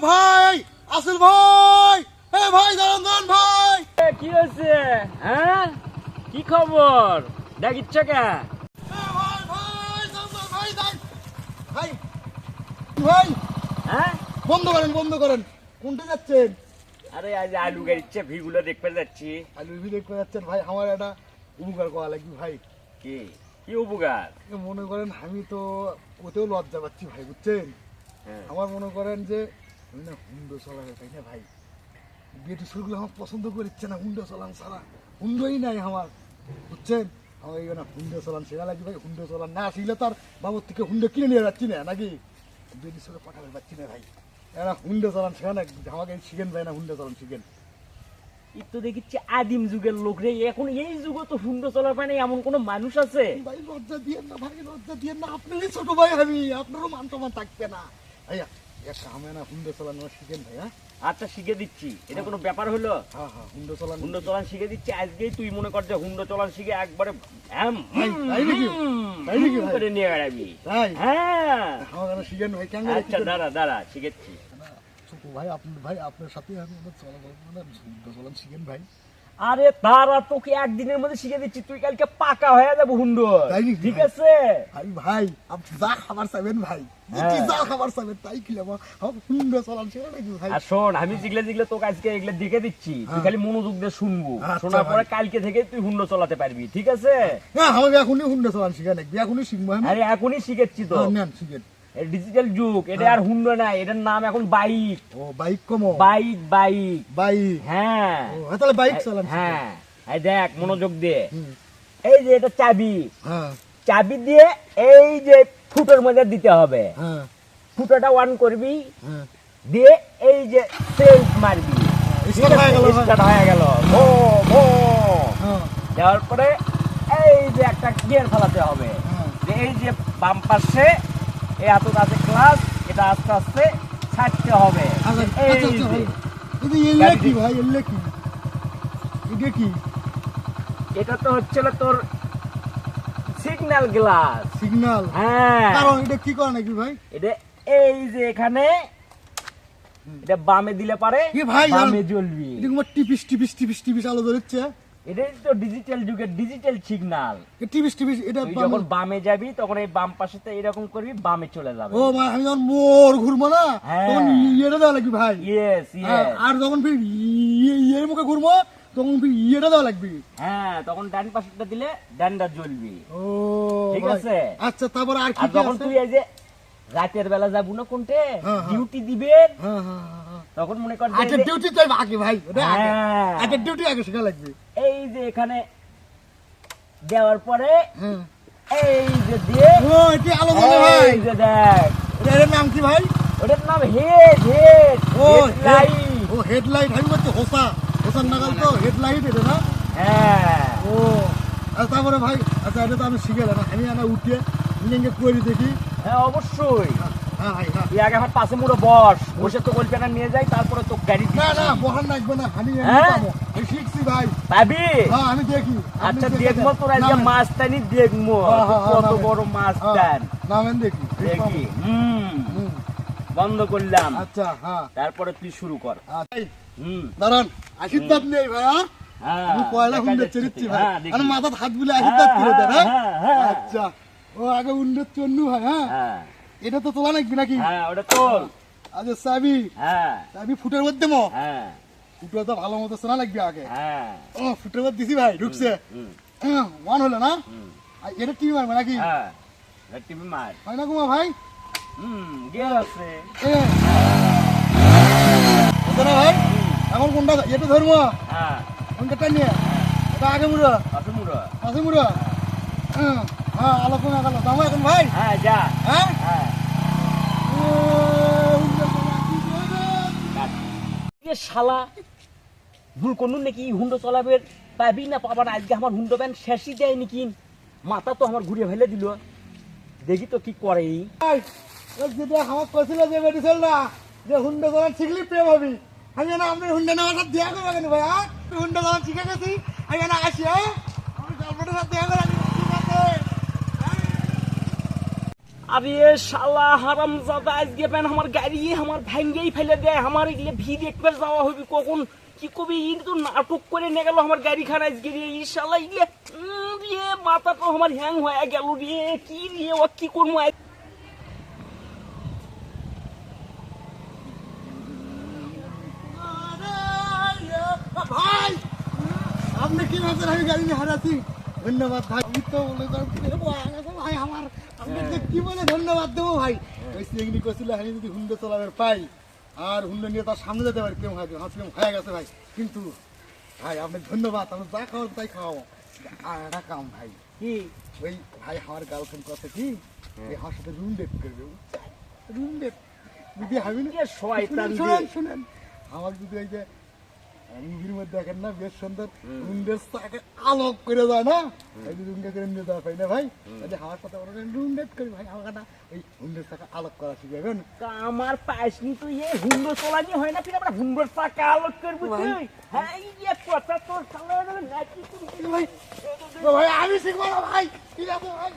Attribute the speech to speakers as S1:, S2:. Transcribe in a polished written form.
S1: ভাই আসল ভাই, ভাই দাঁড়ান দাঁড়ান ভাই।
S2: কি হয়েছে? হ্যাঁ, কি খবর? ডাকিচ্ছ কে?
S1: ভাই ভাই ভাই ভাই ভাই,
S2: হ্যাঁ,
S1: বন্ধ করেন বন্ধ করেন। কোনটা যাচ্ছেন?
S2: আরে আজ আলু গাড়িচ্ছে ভিগুলো দেখতে যাচ্ছি।
S1: আলু দেখতে যাচ্ছেন ভাই? আমার একটা উপকার করা লাগবে ভাই।
S2: কি কি উপকার?
S1: মনে করেন আমি তো কোথাও লজ্জা পাচ্ছি ভাই, বুঝছেন?
S2: হ্যাঁ।
S1: আমার মনে করেন যে আমি না হুন্ডো চলাবে তাই না ভাই, বিয়েটি শুরুগুলো আমার পছন্দ করছে না, হুন্ডো চালান ছাড়া হুন্ডোই নাই আমার, বুঝছেন? আমার এই না হুন্ডো চালান শেখা লাগবে ভাই। হুন্ডো চালান না শিখলে তার বাবুর থেকে হুন্ডো কিনে নিয়ে যাচ্ছি না নাকি, বিয়েটি শুরু পাঠাতে পারছি না ভাই। এরা হুন্ডো চালান শেখা না, আমাকে শিখেন ভাই না, হুন্ডো চালান শিখেন।
S2: এই তো দেখিচ্ছি আদিম যুগের লোক রে, এখন এই যুগে তো হুন্ডো চলার পায় না এমন কোন মানুষ আছে?
S1: ভাই লজ্জা দিয়েন না ভাই, লজ্জা দিয়েন না, আপনারই ছোট ভাই আমি, আপনারও মান সম্মান থাকবে না ভাইয়া। একটা আমি না হুন্ডো চালানো শিখেন ভাই। হ্যাঁ
S2: আচ্ছা, শিখে দিচ্ছি, এটা কোনো ব্যাপার হলো?
S1: হ্যাঁ হ্যাঁ, হুন্ডো চালান
S2: হুন্ডো চলান শিখে দিচ্ছি আজকেই। তুই মনে কর যে হুন্ডো চলান শিখে একবারে
S1: তাই নাকি? তাই নাকি ভাই?
S2: করে নিয়ে বেড়াবি।
S1: তাই
S2: হ্যাঁ,
S1: আমার শিখেন ভাই কেন?
S2: আচ্ছা দাঁড়া দাঁড়া, শিখেছি।
S1: ছোট ভাই আপনি, ভাই আপনার সাথে আমি চলাবো মানে হুন্ডো চালান শিখেন ভাই।
S2: আরে তারা তোকে একদিনের মধ্যে শিখে দিচ্ছি, তুই কালকে পাকা হয়ে যাবো হুন্ডো,
S1: তাই নাকি
S2: ঠিক
S1: ভাই?
S2: আছে?
S1: ভাই ভাই আপনি যা খাবার চাইবেন ভাই,
S2: হ্যাঁ।
S1: কি যা খাবার চাইবেন তাই খেলাম, আমার হুন্ডো চালান শিখে নাকি ভাই?
S2: আর শোন, আমি জিগলে জিগলে তোকে আজকে এগুলো দেখে দিচ্ছি, তুই
S1: হ্যাঁ।
S2: খালি মনোযোগ দিয়ে শুনবো।
S1: আচ্ছা
S2: শোনার পরে
S1: ভাই।
S2: কালকে থেকে তুই হুন্ডো চালাতে পারবি, ঠিক আছে?
S1: হ্যাঁ আমাকে এখনই হুন্ডো চালান শিখে নাকি, এখনই শিখবো আমি।
S2: আরে এখনই শিখেছি তো,
S1: হ্যাঁ, নেন শিখেন।
S2: ডিজিটাল যুগ, এটা আর হুন্ডো নাই, এটার নাম এখন বাইক।
S1: ও বাইক কমো,
S2: বাইক বাইক,
S1: বাইক।
S2: হ্যাঁ।
S1: ও তাহলে বাইক চালান শিখেন।
S2: হ্যাঁ, এই দেখ মনোযোগ দিয়ে,
S1: হুম,
S2: এই যে এটা চাবি,
S1: হ্যাঁ
S2: চাবি দিয়ে এই যে ফুটোর মধ্যে দিতে হবে,
S1: হ্যাঁ
S2: ফুটোটা অন করবি,
S1: হ্যাঁ,
S2: দিয়ে এই যে সেলফ মারবি,
S1: স্টার্ট হয়ে গেল ভাই।
S2: স্টার্ট হয়ে গেল, ভো ভো।
S1: হ্যাঁ
S2: দেওয়ার পরে এই যে একটা গিয়ার ফেলাতে হবে,
S1: হ্যাঁ।
S2: যে এই যে বাম পাশে এই হাত আছে ক্লাস, এটা আস্তে আস্তে ছাড়তে হবে।
S1: আচ্ছা,
S2: এই
S1: আচ্ছা, আচ্ছা,
S2: যে
S1: ভাই। কিন্তু এলে কি ভাই, এলে কি? এটা কি?
S2: এটা তো হচ্ছিল তোর সিগন্যাল গ্লাস।
S1: সিগন্যাল?
S2: হ্যাঁ,
S1: কারণ এটা কি করে নাকি ভাই?
S2: এটা এই যে এখানে এটা বামে দিলে পারে
S1: কি ভাই
S2: বামে জ্বলবি।
S1: এটা তোমার টিপিস টিপিস টিপিস টিপিস আলো ধরেছে।
S2: এটাই তো ডিজিটাল যুগের ডিজিটাল সিগন্যাল।
S1: টিপিস টিপিস এটা
S2: তুই যখন বামে যাবি তখন এই বাম পাশেতে এরকম করবি, বামে চলে যাবে।
S1: ও ভাই আমি যখন মোর ঘুরবো না
S2: হ্যাঁ।
S1: তখন ইয়েটা দেওয়া লাগবে ভাই।
S2: ইয়েস
S1: হ্যাঁ,
S2: ইয়েস।
S1: আর যখন ফির ইয়ের মুখে ঘুরবো তখন ফির ইয়েটা দেওয়া লাগবে।
S2: হ্যাঁ, তখন ডান পাশেটা দিলে ডানটা জ্বলবি।
S1: ও
S2: ঠিক
S1: ভাই।
S2: আছে।
S1: আচ্ছা তারপর আর কি
S2: আর
S1: কি
S2: যখন
S1: আছে?
S2: তুই এই যে রাতের বেলা যাবো না কোনটে
S1: হ্যাঁ, হ্যাঁ।
S2: ডিউটি দিবেন,
S1: হ্যাঁ হ্যাঁ হ্যাঁ।
S2: তখন মনে কর যে
S1: আচ্ছা
S2: এই যে-
S1: ডিউটি চাই আগে ভাই, ওটা আগে।
S2: হ্যাঁ।
S1: আচ্ছা ডিউটি আগে শেখা লাগবে।
S2: এই যে এখানে দেওয়ার পরে
S1: হ্যাঁ।
S2: এই যে দিয়ে
S1: ও এটা আলো জ্বলে ভাই।
S2: এই যে দেখ,
S1: এর নাম কি ভাই?
S2: ওটার নাম হেড হেড
S1: ও
S2: লাইট।
S1: ও হেডলাইট, আমি বলছি হোসা, হোসার নাগাল তো হেডলাইট এটা না?
S2: হ্যাঁ,
S1: ও আর তারপরে ভাই, আচ্ছা এটা তো আমি শিখে না, আমি আনা উঠে নিজে করে দেখি।
S2: হ্যাঁ অবশ্যই।
S1: হ্যাঁ ভাই হ্যাঁ।
S2: তুই আগে আমার পাশে মুড়ো বসে তো কলকাতা নিয়ে যাই, তারপরে তো গাড়ি
S1: না
S2: দিচ্ছি।
S1: না বহার লাগবে না, আমি এমনি
S2: হ্যাঁ?
S1: পাবো। আমি শিখছি ভাই।
S2: পাবি?
S1: হ্যাঁ আমি দেখি। আপনি
S2: আচ্ছা
S1: দেখে
S2: দেখবো
S1: দেন।
S2: তোর আজকে
S1: নামেন।
S2: মাছ টানি দেখবো,
S1: হ্যাঁ, হ্যাঁ,
S2: কত
S1: নামেন।
S2: বড় মাছ
S1: হ্যাঁ,
S2: টান
S1: নামেন দেখি।
S2: দেখি।
S1: হুম,
S2: বন্ধ করলাম,
S1: আচ্ছা হ্যাঁ।
S2: তারপরে তুই শুরু কর।
S1: আচ্ছা,
S2: হুম,
S1: দাঁড়ান আশীর্বাদ নেই ভাই। হ্যাঁ
S2: হ্যাঁ,
S1: আমি পয়লা
S2: দেখা
S1: হুন্ডে
S2: যাচ্ছে
S1: চড়িচ্ছি
S2: তুই।
S1: ভাই,
S2: হ্যাঁ, দেখি।
S1: আমি মাথার হাত বুলে আশীর্বাদ করে দেন। হ্যাঁ
S2: হ্যাঁ, হ্যাঁ।
S1: আচ্ছা ও আগে হুন্ডে চন্নু ভাই। হ্যাঁ
S2: হ্যাঁ,
S1: এটা তো তোলা নাকি নাকি?
S2: হ্যাঁ, ওটা তোল।
S1: আচ্ছা চাবি,
S2: হ্যাঁ,
S1: চাবি ফুটের মধ্যে মো,
S2: হ্যাঁ,
S1: ফুটো তো ভালো মতো শোনা লাগবে আগে।
S2: হ্যাঁ,
S1: ও ফুটের মধ্যে দিছি ভাই, ঢুকছে।
S2: হুম,
S1: ওয়ান হলো না?
S2: হুম,
S1: আর এটা টিভি মারবে নাকি?
S2: হ্যাঁ, টিভি মার।
S1: হয় না কুমা ভাই?
S2: গেল আছে।
S1: এ, হতো না ভাই? এখন কোনটা এটা ধরবো,
S2: হ্যাঁ,
S1: কোনটা নিয়ে? এটা আগে মুড়ো,
S2: পাশে মুড়ো।
S1: পাশে মুড়ো। হ্যাঁ আলো কমে গেল, যাবো এখন ভাই?
S2: হ্যাঁ, যা।
S1: হ্যাঁ
S2: হ্যাঁ,
S1: ও, হুন্ডা চালা, কি করবেন?
S2: কাট। এ শালা ভুল করুন নাকি হুন্ডো চলাবে, পাবি না পাবা না। আজকে আমার হুন্ডো ব্যান শেষই দেয় নাকি, মাথা তো আমার ঘুরে ফেলে দিল। দেখি তো কি করে।
S1: ভাই, ওই যেটা আমার কছিল যে মেডিসিন না, যে হুন্ডা চালা শিখলি প্রেম হবি, আমি না আপনার হুন্ডা নেওয়ার সাথে দেয়া করে কেন ভাই? হ্যাঁ হুন্ডা চালা শিখে গেছি, আমি না আসি। হ্যাঁ আমি গল্পটার সাথে দেয়া করে আনি, ঠিক আছে?
S2: আরে শালা হারামজাদা আজকে পেন আমার গাড়ি আমার ভাঙ্গেই ফেলে দেয় আমার এগুলো ভিড় একবার যাওয়া হবে কখন কি কবি ই তো নাটক করে নিয়ে গেল আমার গাড়ি খান আজকে রে ই শালা ইলে রে মাথা তো আমার হ্যাং হয়ে গেল রে কি রে ও কি করবো
S1: ভাই আপনি কি ভাবছেন আমি গাড়ি নিয়ে হারাচ্ছি ধন্যবাদ ভাই আমি তো ভাই আমার আপনাকে কি বলে ধন্যবাদ দেবো ভাই ওই সিংড়ি করছিল আমি যদি হুন্ডো চালাবের পাই আর হুন্ডো নিয়ে তার সামনে যেতে পারি কেমন হয় কেমন হয়ে গেছে ভাই কিন্তু ভাই আপনাকে ধন্যবাদ আপনি যা খাওয়ার তাই খাওয়াবো আর একটা কাম ভাই
S2: কি
S1: ওই ভাই আমার গার্লফ্রেন্ড কথা কি আমার সাথে রুম ডেট করবে রুম ডেট যদি আমি না
S2: শয়তান
S1: শুনেন শুনেন আমার যদি ওই যে মুভির মধ্যে দেখেন না বেশ সুন্দর রুমডের তাকে আলোক করে যায় না এই যে রুমটা করে নিয়ে যাওয়া পাই না ভাই যদি আমার সাথে রুম ডেট করি ভাই আমার না ওই রুমডের তাকে আলোক করা শিখাবেন
S2: আমার পাইসনি তো এই হুন্ডো চলানি হয় না ফির আমরা হুন্ডোর চাকা আলোক করবো তুই হ্যাঁ এই যে কথা তোর সামনে নাকি
S1: ভাই আমি শিখবো না ভাই ঠিক আছে ভাই